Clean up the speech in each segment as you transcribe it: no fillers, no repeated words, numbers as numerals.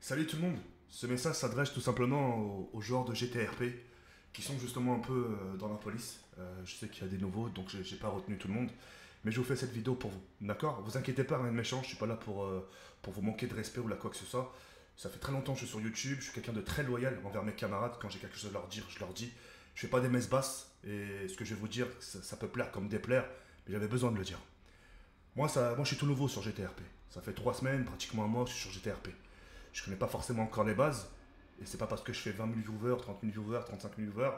Salut tout le monde. Ce message s'adresse tout simplement aux joueurs de GTRP qui sont justement un peu dans la police. Je sais qu'il y a des nouveaux, donc j'ai pas retenu tout le monde. Mais je vous fais cette vidéo pour vous. D'accord? Vous inquiétez pas, rien de méchant. Je suis pas là pour vous manquer de respect ou là quoi que ce soit. Ça fait très longtemps que je suis sur YouTube. Je suis quelqu'un de très loyal envers mes camarades. Quand j'ai quelque chose à leur dire, je leur dis. Je fais pas des messes basses. Et ce que je vais vous dire, ça peut plaire comme déplaire. Mais j'avais besoin de le dire. Moi, je suis tout nouveau sur GTRP. Ça fait 3 semaines, pratiquement un mois, que je suis sur GTRP. Je connais pas forcément encore les bases. Et c'est pas parce que je fais 20 000 viewers, 30 000 viewers, 35 000 viewers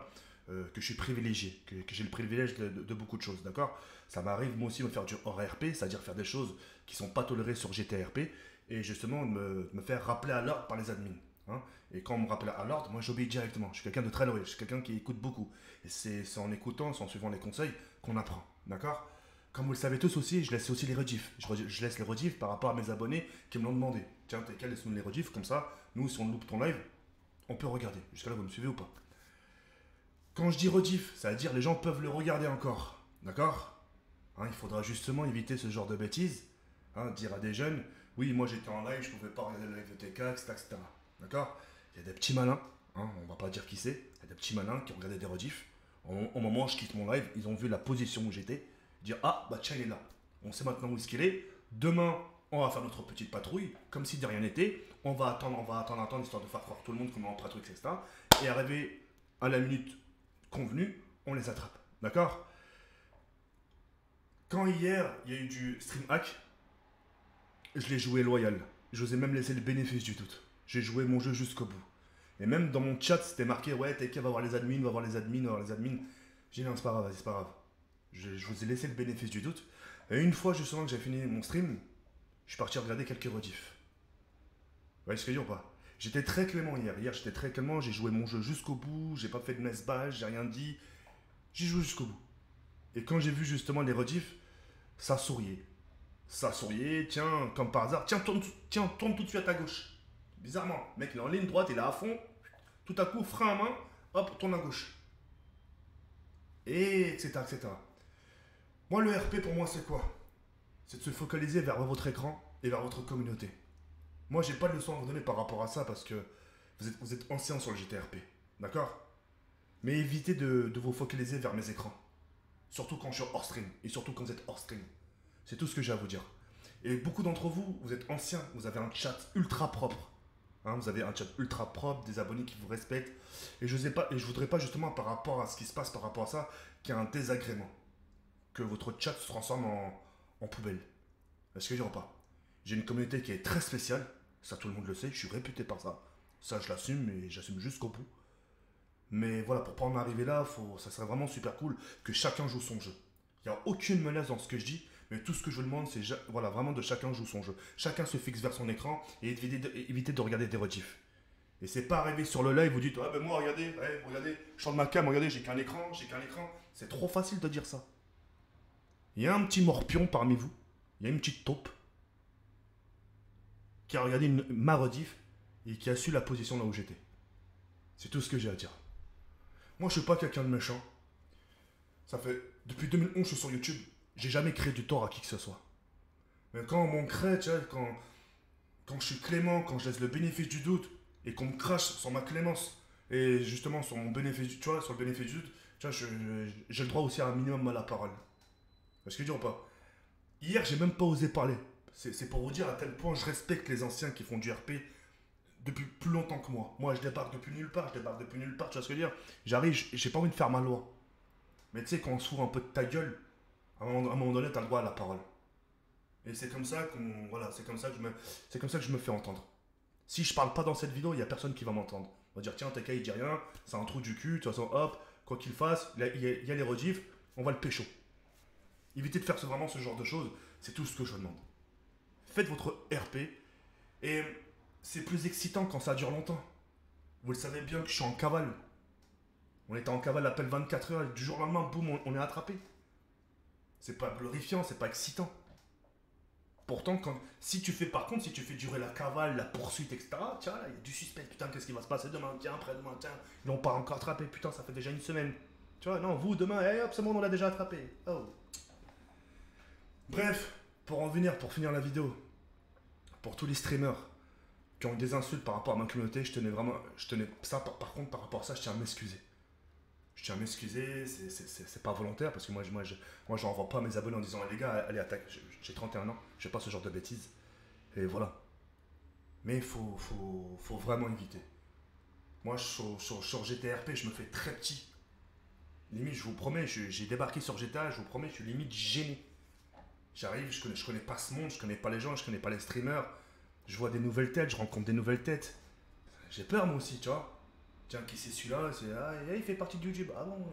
que je suis privilégié, que j'ai le privilège de beaucoup de choses, d'accord? Ça m'arrive moi aussi de me faire du hors RP, c'est-à-dire faire des choses qui sont pas tolérées sur GTRP et justement de me faire rappeler à l'ordre par les admins. Hein. Et quand on me rappelle à l'ordre, moi j'obéis directement. Je suis quelqu'un de très loyal, je suis quelqu'un qui écoute beaucoup. Et c'est en écoutant, c'est en suivant les conseils qu'on apprend, d'accord? Comme vous le savez tous aussi, je laisse aussi les rediffs. Je laisse les rediffs par rapport à mes abonnés qui me l'ont demandé. Tiens, t'es qu'à laisse-nous les rediffs, comme ça, nous, si on loupe ton live, on peut regarder. Jusqu'à là, vous me suivez ou pas? Quand je dis rediff, ça veut dire les gens peuvent le regarder encore. D'accord? Hein, il faudra justement éviter ce genre de bêtises. Hein, dire à des jeunes, oui, moi j'étais en live, je pouvais pas regarder le live de TK, etc. D'accord? Il y a des petits malins, hein, on va pas dire qui c'est, il y a des petits malins qui ont regardé des rediffs. Au moment où je quitte mon live, ils ont vu la position où j'étais. Dire, ah, bah tiens, il est là. On sait maintenant où est-ce qu'il est. Demain, on va faire notre petite patrouille, comme si de rien n'était. On va attendre, histoire de faire croire tout le monde qu'on est en patrouille, etc. Et arrivé à la minute convenue, on les attrape. D'accord? Quand hier, il y a eu du stream hack, je l'ai joué loyal. Je vous ai même laissé le bénéfice du doute. J'ai joué mon jeu jusqu'au bout. Et même dans mon chat, c'était marqué, ouais, TK va voir les admins, va voir les admins, va voir les admins. J'ai dit, non, c'est pas grave, vas-y, c'est pas grave. Je vous ai laissé le bénéfice du doute. Et une fois justement que j'ai fini mon stream, je suis parti regarder quelques rediffs. Vous voyez ce que je veux dire ou pas? J'étais très clément hier. Hier, j'étais très clément. J'ai joué mon jeu jusqu'au bout. J'ai pas fait de mess bash. J'ai rien dit. J'ai joué jusqu'au bout. Et quand j'ai vu justement les rediffs, ça souriait. Ça souriait. Tiens, comme par hasard. Tiens, tourne tout de suite à ta gauche. Bizarrement. Le mec, il est en ligne droite. Il est à fond. Tout à coup, frein à main. Hop, tourne à gauche. Et etc. etc. Moi, le RP pour moi, c'est quoi? C'est de se focaliser vers votre écran et vers votre communauté. Moi, j'ai pas de leçon à vous donner par rapport à ça parce que vous êtes ancien sur le GTRP. D'accord? Mais évitez de vous focaliser vers mes écrans. Surtout quand je suis hors stream. Et surtout quand vous êtes hors stream. C'est tout ce que j'ai à vous dire. Et beaucoup d'entre vous, vous êtes anciens. Vous avez un chat ultra propre. Hein, vous avez un chat ultra propre, des abonnés qui vous respectent. Et je voudrais pas justement par rapport à ce qui se passe par rapport à ça, qu'il y ait un désagrément. Que votre chat se transforme en poubelle. Est-ce que je dirais pas? J'ai une communauté qui est très spéciale, ça tout le monde le sait, je suis réputé par ça. Ça je l'assume et j'assume jusqu'au bout. Mais voilà, pour pas en arriver là, ça serait vraiment super cool que chacun joue son jeu. Il n'y a aucune menace dans ce que je dis, mais tout ce que je vous demande, c'est voilà, vraiment de chacun joue son jeu. Chacun se fixe vers son écran et éviter de regarder des rediffs. Et c'est pas arriver sur le live, vous dites, ah ben moi, regardez, ouais, regardez, je sors de ma cam, regardez, j'ai qu'un écran, j'ai qu'un écran. C'est trop facile de dire ça. Il y a un petit morpion parmi vous, il y a une petite taupe qui a regardé ma rediff et qui a su la position là où j'étais. C'est tout ce que j'ai à dire. Moi, je suis pas quelqu'un de méchant. Ça fait depuis 2011 je suis sur YouTube. J'ai jamais créé du tort à qui que ce soit. Mais quand on m'en crée, tu vois, quand je suis clément, quand je laisse le bénéfice du doute et qu'on me crache sur ma clémence et justement sur mon bénéfice, tu vois, sur le bénéfice du doute, tu vois, j'ai le droit aussi à un minimum à la parole. Est-ce que je dis ou pas? Hier, j'ai même pas osé parler. C'est pour vous dire à quel point je respecte les anciens qui font du RP depuis plus longtemps que moi. Moi, je débarque depuis nulle part, tu vois ce que je veux dire? J'arrive, j'ai pas envie de faire ma loi. Mais tu sais, quand on s'ouvre un peu de ta gueule, à un moment donné, t'as le droit à la parole. Et c'est comme ça voilà, c'est comme ça que je me fais entendre. Si je parle pas dans cette vidéo, il y a personne qui va m'entendre. On va dire, tiens, TK, il dit rien, c'est un trou du cul, de toute façon, hop, quoi qu'il fasse, il y a les rediffs, on va le pécho. Évitez de faire vraiment ce genre de choses, c'est tout ce que je vous demande. Faites votre RP et c'est plus excitant quand ça dure longtemps. Vous le savez bien que je suis en cavale. On était en cavale à peine 24 heures et du jour au lendemain, boum, on est attrapé. C'est pas glorifiant, c'est pas excitant. Pourtant, si tu fais durer la cavale, la poursuite, etc., tiens, là, il y a du suspect, putain, qu'est-ce qui va se passer demain, tiens, après-demain, tiens, ils l'ont pas encore attrapé, putain, ça fait déjà une semaine. Tu vois, non, vous, demain, hop, c'est bon, on l'a déjà attrapé. Oh. Bref, pour finir la vidéo, pour tous les streamers, qui ont eu des insultes par rapport à ma communauté, je tenais ça par contre par rapport à ça, je tiens à m'excuser. Je tiens à m'excuser, c'est pas volontaire parce que moi j'envoie pas à mes abonnés en disant les gars, allez attaque, j'ai 31 ans, je fais pas ce genre de bêtises. Et voilà. Mais faut vraiment éviter. Moi sur GTRP, je me fais très petit. Limite, je vous promets, j'ai débarqué sur GTA, je vous promets, je suis limite gêné. J'arrive, je connais pas ce monde, je connais pas les gens, je connais pas les streamers. Je vois des nouvelles têtes, je rencontre des nouvelles têtes. J'ai peur moi aussi, tu vois. Tiens, qui c'est celui-là? C'est, ah, il fait partie de YouTube. Ah bon,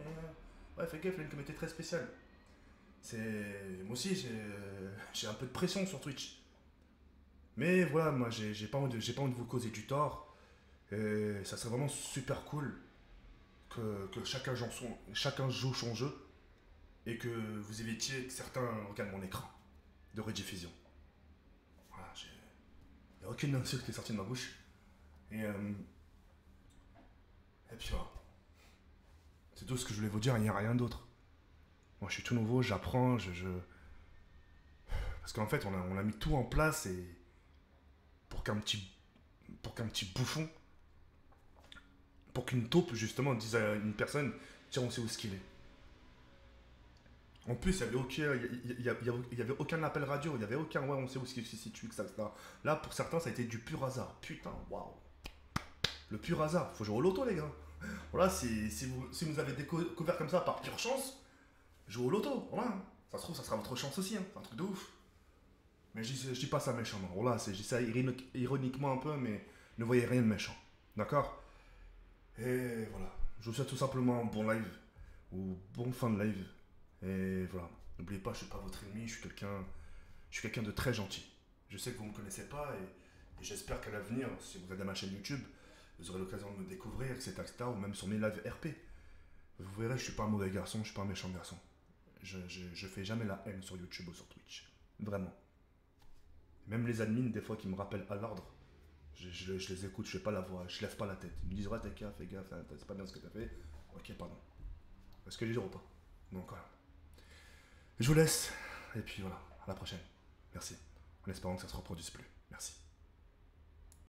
ouais, fais gaffe, il a une communauté très spéciale. Moi aussi, j'ai un peu de pression sur Twitch. Mais voilà, moi, j'ai pas envie de vous causer du tort. Et ça serait vraiment super cool que chacun joue son jeu et que vous évitiez que certains regardent mon écran de rediffusion. Voilà, il n'y a aucune insulte qui est sortie de ma bouche. Et, euh, et puis voilà. C'est tout ce que je voulais vous dire, il n'y a rien d'autre. Moi je suis tout nouveau, j'apprends, parce qu'en fait on a mis tout en place et pour qu'un petit, pour qu'un petit bouffon, pour qu'une taupe justement dise à une personne, tiens on sait où ce qu'il est. En plus, il n'y avait, y avait aucun appel radio, il n'y avait aucun ouais, on sait où ce qu'il se situe, etc. Là, pour certains, ça a été du pur hasard. Putain, waouh. Le pur hasard. Faut jouer au loto, les gars. Voilà, si vous avez découvert comme ça par pure chance, jouez au loto. Voilà. Ça se trouve, ça sera votre chance aussi. Hein. C'est un truc de ouf. Mais je dis pas ça méchamment. Voilà, je dis ça ironiquement un peu, mais ne voyez rien de méchant. D'accord? Et voilà. Je vous souhaite tout simplement un bon live. Ou bon fin de live. Et voilà. N'oubliez pas, je suis pas votre ennemi, je suis quelqu'un de très gentil. Je sais que vous ne me connaissez pas et j'espère qu'à l'avenir, si vous avez ma chaîne YouTube, vous aurez l'occasion de me découvrir, etc., ou même sur mes lives RP. Vous verrez, je suis pas un mauvais garçon, je suis pas un méchant garçon. Je fais jamais la haine sur YouTube ou sur Twitch. Vraiment. Même les admins, des fois, qui me rappellent à l'ordre, je les écoute, je fais pas la voix, je lève pas la tête. Ils me disent, ouais, t'es fais gaffe, hein, c'est pas bien ce que t'as fait. Ok, pardon. Est-ce que je dis ou pas? Donc voilà. Je vous laisse, et puis voilà, à la prochaine. Merci. En espérant que ça se reproduise plus. Merci.